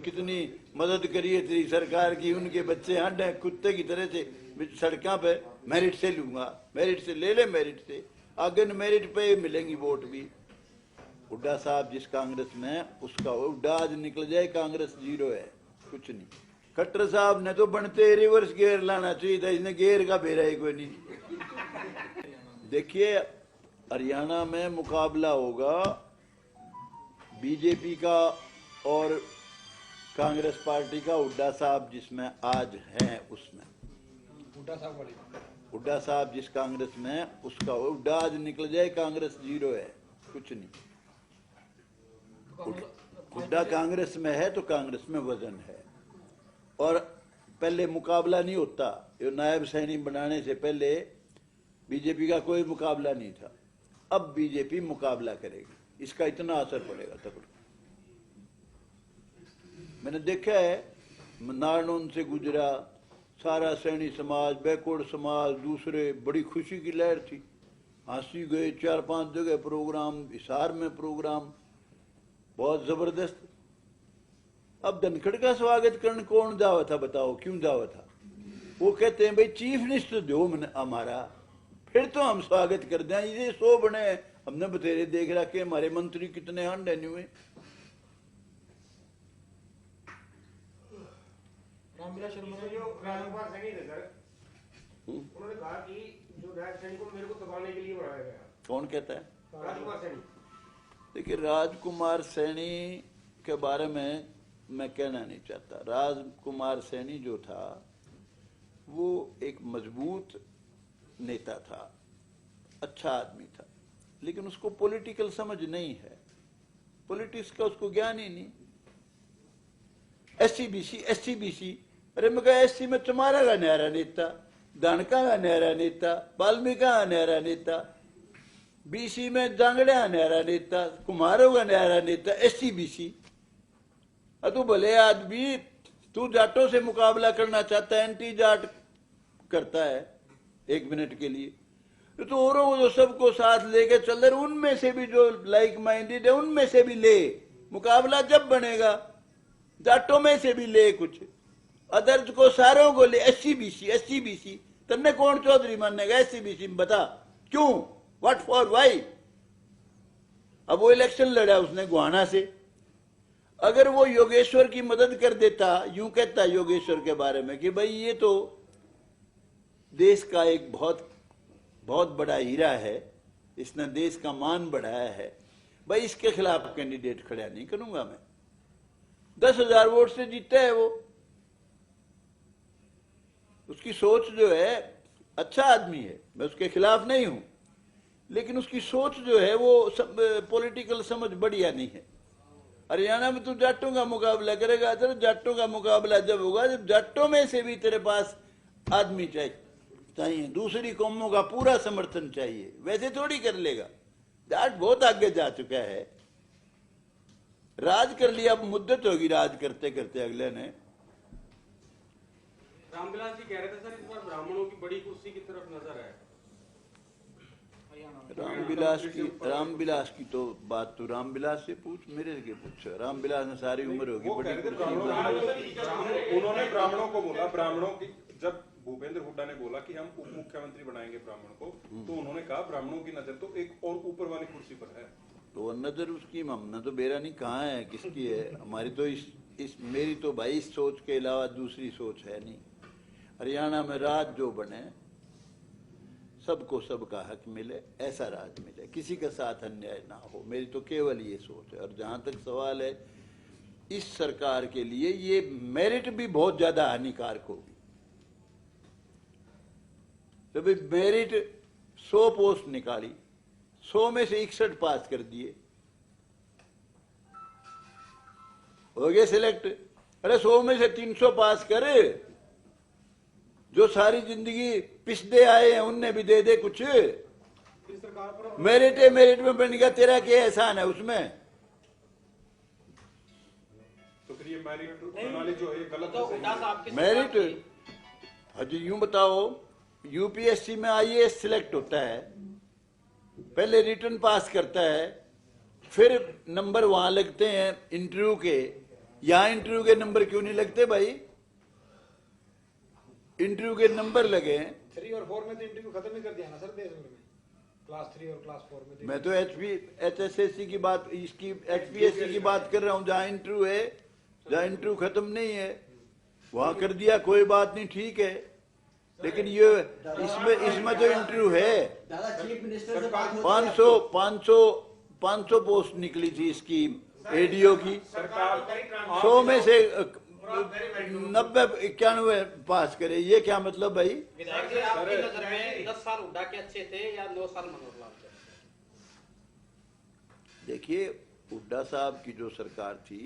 कितनी मदद करी है तेरी सरकार की, उनके बच्चे हंड हैं कुत्ते की तरह से सड़कों पे, मेरिट से लूंगा, मेरिट से ले ले, मेरिट से आगे मेरिट पे मिलेंगी वोट भी। हुड्डा साहब जिस कांग्रेस में है उसका हुड्डा आज निकल जाए, कांग्रेस जीरो है, कुछ नहीं। खट्टर साहब ने तो बनते रिवर्स गियर लाना चाहिए था, इसने गियर का फेरा ही कोई नहीं। देखिए हरियाणा में मुकाबला होगा बीजेपी का और कांग्रेस पार्टी का। हुड्डा साहब जिसमें आज हैं उसमें, हुड्डा साहब जिस कांग्रेस में है उसका हुड्डा आज निकल जाए, कांग्रेस जीरो है, कुछ नहीं। हुड्डा कांग्रेस में है तो कांग्रेस में वजन है। और पहले मुकाबला नहीं होता, ये नायब सैनी बनाने से पहले बीजेपी का कोई मुकाबला नहीं था, अब बीजेपी मुकाबला करेगी, इसका इतना असर पड़ेगा तक। मैंने देखा है नारनौन से गुजरा सारा सैनी समाज, बैकवर्ड समाज, दूसरे, बड़ी खुशी की लहर थी, हंसी गए, 4-5 जगह प्रोग्राम, हिसार में प्रोग्राम, बहुत जबरदस्त। अब धनखड़ का स्वागत करने कौन जावा था बताओ, क्यों जावा था? वो कहते हैं भाई चीफ मिनिस्टर दो हमारा, फिर तो हम स्वागत कर दें, ये 100 बने, हमने बतेरे देख रखे हमारे मंत्री कितने हंड है हुए। रामविलास शर्मा राजकुमार सैनी थे सर, उन्होंने कहा कि जो नायब सैनी को मेरे को दबाने के लिए बनाया गया। कौन कहता है? राजकुमार सैनी। देखिए राजकुमार सैनी के बारे में मैं कहना नहीं चाहता। राजकुमार सैनी जो था वो एक मजबूत नेता था, अच्छा आदमी था, लेकिन उसको पॉलिटिकल समझ नहीं है, पॉलिटिक्स का उसको ज्ञान ही नहीं। एससी अरे मैं कहा एससी में तुम्हारा का न्यारा नेता, दानका का न्यारा नेता, वाल्मीकि का न्यारा नेता, बीसी में जांगड़िया न्यारा नेता, कुमारों का न्यारा नेता, एससी बीसी। तू भले आदमी, तू जाटों से मुकाबला करना चाहता है, एंटी जाट करता है 1 मिनट के लिए, तो औरों को जो सबको साथ लेके चल रहे, उनमें से भी जो लाइक माइंडेड है उनमें से भी ले, मुकाबला जब बनेगा जाटों में से भी ले, कुछ अदर्स को सारों को ले। एससी बीसी तन्ने कौन चौधरी मानेगा एससी बीसी में, बता क्यों, व्हाट फॉर वाई? अब वो इलेक्शन लड़ा उसने गुहाना से, अगर वो योगेश्वर की मदद कर देता, यूं कहता योगेश्वर के बारे में कि भाई ये तो देश का एक बहुत बहुत बड़ा हीरा है, इसने देश का मान बढ़ाया है, भाई इसके खिलाफ कैंडिडेट खड़ा नहीं करूंगा मैं। 10,000 वोट से जीता है वो, उसकी सोच जो है, अच्छा आदमी है, मैं उसके खिलाफ नहीं हूं, लेकिन उसकी सोच जो है वो पॉलिटिकल समझ बढ़िया नहीं है। हरियाणा में तू जाटों का मुकाबला करेगा, तो जाटों का मुकाबला जब होगा जब जाटों में से भी तेरे पास आदमी चाहिए, दूसरी कौमों का पूरा समर्थन चाहिए, वैसे थोड़ी कर लेगा। जाट बहुत आगे जा चुका है, राज कर लिया, अब मुद्दत होगी राज करते करते अगले ने। रामविलास जी कह रहे थे सर इस बार ब्राह्मणों की बड़ी कुर्सी की तरफ नजर है। रामविलास की तो बात तो रामविलास से पूछ, मेरे से पूछ। रामविलास ने सारी उम्र होगी बड़ी कुर्सी। उन्होंने ब्राह्मणों को बोला, ब्राह्मणों की जब भूपेंद्र हुड्डा ने बोला कि हम उप मुख्यमंत्री बनाएंगे ब्राह्मण को, तो उन्होंने कहा ब्राह्मणों की नजर तो एक और ऊपर वाली कुर्सी पर है। तो नजर उसकी, हमने तो बेरा नहीं, कहाँ है किसकी है, हमारी तो इस मेरी तो भाई इस सोच के अलावा दूसरी सोच है नहीं। हरियाणा में राज जो बने, सबको सबका हक मिले, ऐसा राज मिले, किसी का साथ अन्याय ना हो, मेरी तो केवल ये सोच है। और जहां तक सवाल है इस सरकार के लिए, ये मेरिट भी बहुत ज्यादा हानिकारक होगी। तो भाई मेरिट 100 पोस्ट निकाली, 100 में से 61 पास कर दिए, हो गए सिलेक्ट। अरे 100 में से 300 पास करे, जो सारी जिंदगी पिछदे आए हैं उनने भी दे दे कुछ। मेरिट में बन गया, तेरा क्या एहसान है उसमें? तो फिर ये मेरिट प्रणाली जो है गलत है। मेरिट हजी यूं बताओ, यूपीएससी में आईएएस सिलेक्ट होता है, पहले रिटर्न पास करता है, फिर नंबर वहां लगते हैं इंटरव्यू के, यहाँ इंटरव्यू के नंबर क्यों नहीं लगते भाई? इंटरव्यू के नंबर लगे हैं। 3 और 4 में तो इंटरव्यू खत्म ही कर दिया ना सर देश भर में, क्लास 3 और क्लास 4 में तो। मैं तो HSSC की बात, इसकी HPSC की बात कर रहा हूँ, जहाँ इंटरव्यू है, जहाँ इंटरव्यू खत्म नहीं है वहां कर दिया, कोई बात नहीं, ठीक है। लेकिन ये इसमें तो इंटरव्यू है। दादा चीफ मिनिस्टर से बात होती है 500 पोस्ट निकली थी इसकी ADO की, 100 में से 90-91 पास करे, ये क्या मतलब भाई? विधायक जी, आपकी नजर में 10 साल हुड्डा के अच्छे थे या 9 साल मनोहर लाल के? देखिए, हुड्डा साहब की जो सरकार थी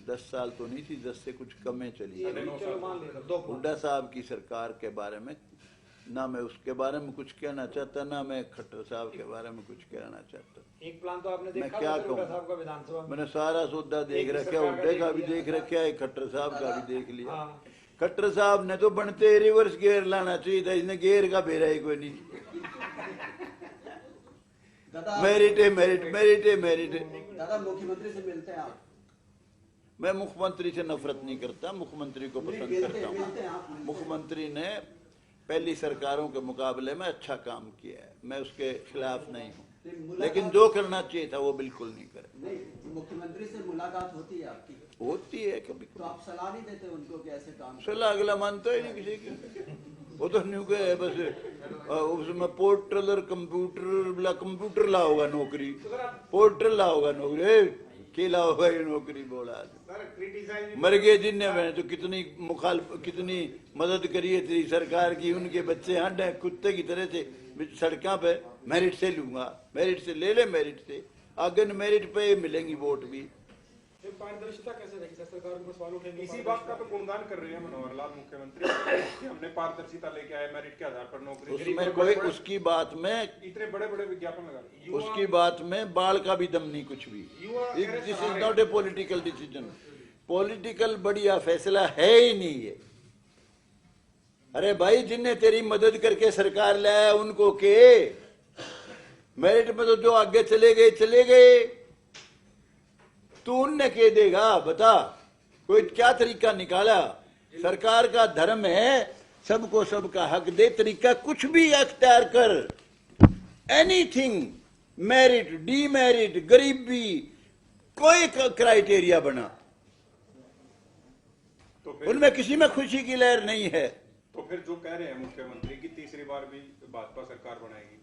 10 साल तो नहीं थी, 10 से कुछ कम चली है। चलो मान लेते हैं, 2 हुड्डा साहब की सरकार के बारे में ना मैं उसके बारे में कुछ कहना चाहता, ना मैं खट्टर साहब के बारे में कुछ कहना चाहता। एक प्लान तो आपने मैं देखा क्या हुड्डा कहूँ? साहब का विधानसभा में। मैंने सारा सौदा देख रखा, हुड्डे का भी देख रखा है, खट्टर साहब का भी देख लिया। हाँ। खट्टर साहब ने तो बनते रिवर्स गियर लाना चाहिए था, इसने गियर का फेरा ही कोई नहीं। दादा मेरिट है, मेरिट है। दादा मुख्यमंत्री से मिलते हैं आप? मैं मुख्यमंत्री से नफरत नहीं करता, मुख्यमंत्री को पसंद करता मिलते हैं हूँ। आप? मुख्यमंत्री ने पहली सरकारों के मुकाबले में अच्छा काम किया है, मैं उसके खिलाफ नहीं हूँ, लेकिन जो करना चाहिए था वो बिल्कुल नहीं करे। नहीं, मुख्यमंत्री से मुलाकात होती है आपकी? होती है कभी तो आप सलाह नहीं देते उनको कि ऐसे काम? सलाह अगला मानता ही नहीं किसी की, वो तो न्यू के है बस। उसमें पोर्टल कंप्यूटर ला होगा नौकरी, पोर्टल ला होगा नौकरी, केला होगा ये नौकरी बोला। मर गए जिनने, मैंने तो कितनी मदद करी है तेरी सरकार की, उनके बच्चे हंड है कुत्ते की तरह से सड़कों पे, मेरिट से लूंगा, मेरिट से ले ले, मेरिट से आगे मेरिट पे मिलेंगी वोट भी। पारदर्शिता कैसे रहेगी सर? सरकार के सवाल उठेंगे। इसी बात का तो गुणगान कर रहे हैं मनोहर लाल मुख्यमंत्री कि हमने पारदर्शिता लेके आए, मेरिट के आधार पर नौकरी। उसमें कोई उसकी बात में, इतने बड़े बड़े विज्ञापन लगा, उसकी बात में बाल का भी दम नहीं कुछ भी। This is not a political decision, political बढ़िया फैसला है ही नहीं ये। अरे भाई, जिनने तेरी मदद करके सरकार लाया उनको के मेरिट में तो जो आगे चले गए, तू उनने के देगा? बता, कोई क्या तरीका निकाला? सरकार का धर्म है सबको सबका हक दे, तरीका कुछ भी अख्तियार कर, एनीथिंग, मेरिट, डीमेरिट, गरीबी, कोई क्राइटेरिया बना, तो फिर उनमें किसी में खुशी की लहर नहीं है। तो फिर जो कह रहे हैं मुख्यमंत्री की तीसरी बार भी भाजपा सरकार बनाएगी,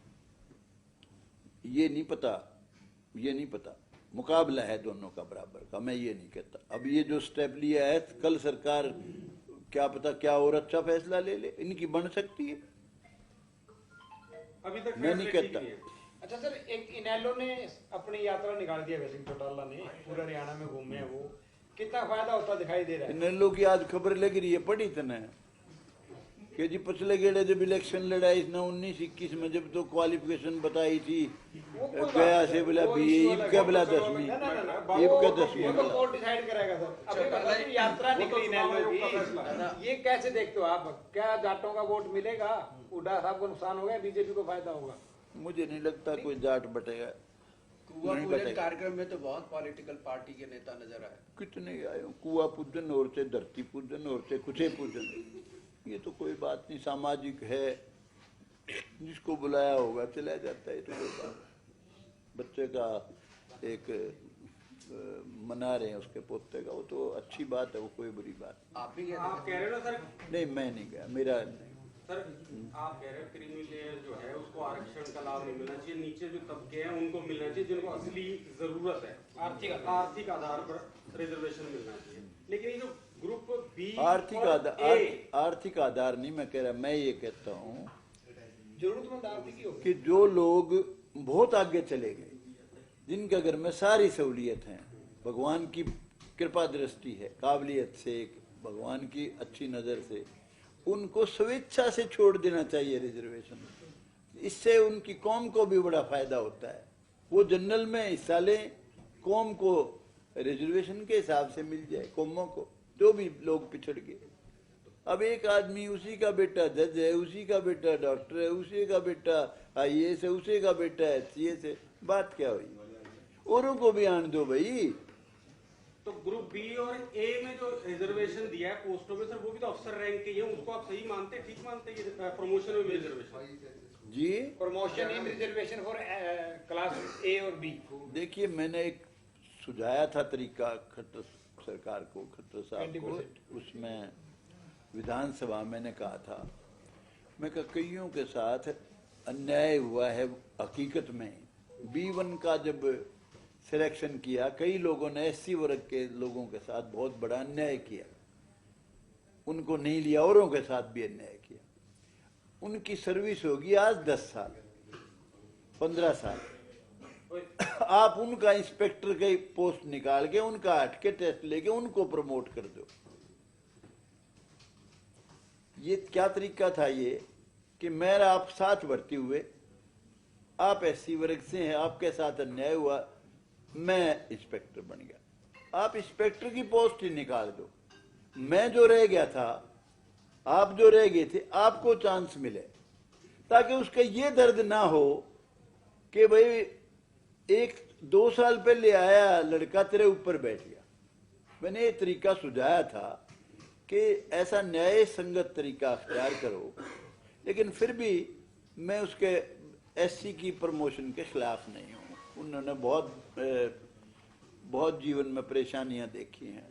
ये नहीं पता, मुकाबला है दोनों का बराबर का, मैं ये नहीं कहता। अब ये जो स्टेप लिया है, कल सरकार क्या पता क्या और अच्छा फैसला ले ले, इनकी बन सकती है, अभी तक मैं नहीं फैसले ठीक कहता। नहीं है। अच्छा सर, एक इनेलो ने अपनी यात्रा निकाल दी है, वैसे चौटाला ने पूरा हरियाणा में घूमे हैं, वो कितना फायदा होता दिखाई दे रहा है? इन लोग की आज खबर लग रही है, पढ़ी तने कि जी पिछले गेड़े जब इलेक्शन लड़ा इसने 19-21 में, जब तो क्वालिफिकेशन बताई थी गया से बोला BA, ईब क्या बोला 10वीं, ईब का 10वीं वो तो कोर्ट डिसाइड करेगा सर। अभी बताइए, यात्रा निकली इनेलो की, ये कैसे देखते हो आप? क्या जाटों का वोट मिलेगा? हुड्डा साहब को नुकसान होगा, बीजेपी को फायदा होगा? मुझे नहीं लगता कोई जाट बटेगा। कुआ नहीं पूजन बटेगा। कार्यक्रम में तो बहुत पॉलिटिकल पार्टी के नेता नजर आए। कितने आए, कुआ पूजन और से धरती पूजन और से कुछ पूजन, ये तो कोई बात नहीं, सामाजिक है, जिसको बुलाया होगा चला जाता है, तो कोई बात। बच्चे का एक मना रहे हैं उसके पोते का, वो तो अच्छी बात है, वो कोई बुरी बात आप भी आप कह रहे हो ना सर, नहीं। मैं नहीं गया, मेरा सर आप कह रहे हो क्रीमी लेयर जो है उसको आरक्षण का लाभ नहीं मिलना चाहिए, नीचे जो तबके हैं उनको मिलना चाहिए जिनको असली जरूरत है, आर्थिक आधार पर रिजर्वेशन मिलना चाहिए। लेकिन ये जो ग्रुप बी आर्थिक आधार नहीं मैं कह रहा, मैं ये कहता हूँ जरूरतमंद आर्थिक होगी कि जो लोग बहुत आगे चले गए, जिनके घर में सारी सहूलियत है, भगवान की कृपा दृष्टि है, काबिलियत से, भगवान की अच्छी नजर से, उनको स्वेच्छा से छोड़ देना चाहिए रिजर्वेशन। इससे उनकी कौम को भी बड़ा फायदा होता है, वो जनरल में हिस्सा लें, कौम को रिजर्वेशन के हिसाब से मिल जाए, कौमों को जो भी लोग पिछड़ गए। अब एक आदमी, उसी का बेटा जज है, उसी का बेटा डॉक्टर है, उसी का बेटा IAS है, उसी का बेटा HCS है, बात क्या हुई? औरों को भी आने दो भाई, तो ग्रुप बी और ए में जो रिजर्वेशन दिया है पोस्टों में सर, वो भी तो अफसर रैंक के ही है, उसको आप सही मानते हैं, ठीक मानते हैं? ये प्रमोशन में reservation ji promotion in reservation for class A और बी। देखिए, मैंने एक सुझाया था तरीका खट्टर सरकार को, खट्टर साहब को, उसमें विधानसभा मैंने कहा था, मैं कहा कईयों के साथ अन्याय हुआ है। हकीकत में B1 का जब सिलेक्शन किया, कई लोगों ने SC वर्ग के लोगों के साथ बहुत बड़ा अन्याय किया, उनको नहीं लिया, औरों के साथ भी अन्याय किया। उनकी सर्विस होगी आज 10 साल 15 साल, आप उनका इंस्पेक्टर के पोस्ट निकाल के, उनका हट के टेस्ट लेके उनको प्रमोट कर दो। ये क्या तरीका था? ये कि मेरा आप साथ भर्ती हुए, आप SC वर्ग से हैं, आपके साथ अन्याय हुआ, मैं इंस्पेक्टर बन गया, आप इंस्पेक्टर की पोस्ट ही निकाल दो, मैं जो रह गया था, आप जो रह गए थे, आपको चांस मिले, ताकि उसका ये दर्द ना हो कि भाई 1-2 साल पहले आया लड़का तेरे ऊपर बैठ गया। मैंने ये तरीका सुझाया था कि ऐसा न्याय संगत तरीका अख्तियार करो, लेकिन फिर भी मैं उसके SC की प्रमोशन के खिलाफ नहीं हूँ। उन्होंने बहुत जीवन में परेशानियां देखी हैं।